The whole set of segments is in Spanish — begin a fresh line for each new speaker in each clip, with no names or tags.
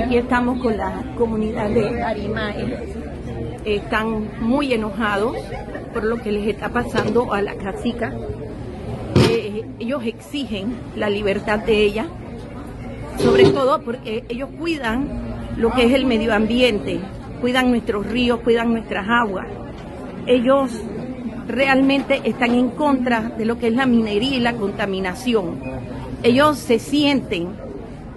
Aquí estamos con la comunidad de Arimae. Están muy enojados por lo que les está pasando a la cacica. Ellos exigen la libertad de ella, sobre todo porque ellos cuidan lo que es el medio ambiente, cuidan nuestros ríos, cuidan nuestras aguas. Ellos realmente están en contra de lo que es la minería y la contaminación. Ellos se sienten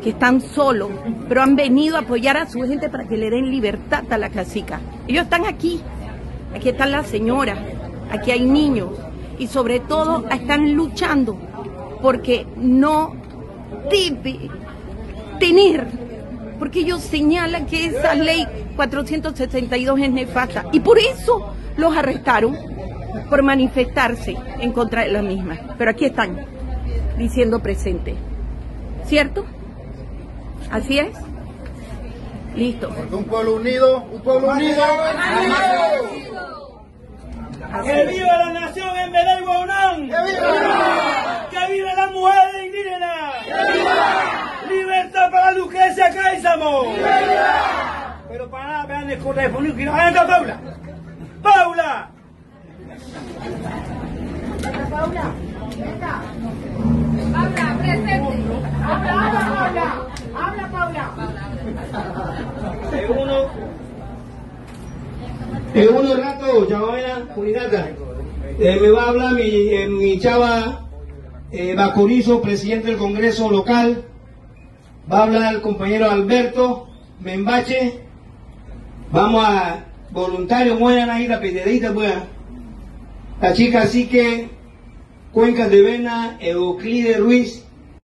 que están solos, pero han venido a apoyar a su gente para que le den libertad a la cacica. Ellos están aquí, aquí están las señoras, aquí hay niños, y sobre todo están luchando porque no debe tener, porque ellos señalan que esa ley 462 es nefasta, y por eso los arrestaron, por manifestarse en contra de la misma. Pero aquí están, diciendo presente, ¿cierto? ¿Así es? Listo.
Porque un pueblo unido,
¡Que viva la nación en vez del Guaunán! ¡Que viva! ¡Que viva la mujer indígena! ¡Que viva! ¡Libertad para Lucrecia Cáizamo! ¡Que viva! Pero para nada, vean el teléfono que no vayan a Paula. ¡Paula!
Paula, Paula, presente. Habla, Paula.
En unos ratos, Chavana, Juninata, me va a hablar mi chava Bacorizo, presidente del Congreso local. Va a hablar el compañero Alberto Membache. Vamos a voluntarios, mueran ahí la pedidita, pues. La chica así que Cuencas de Vena, Euclide Ruiz,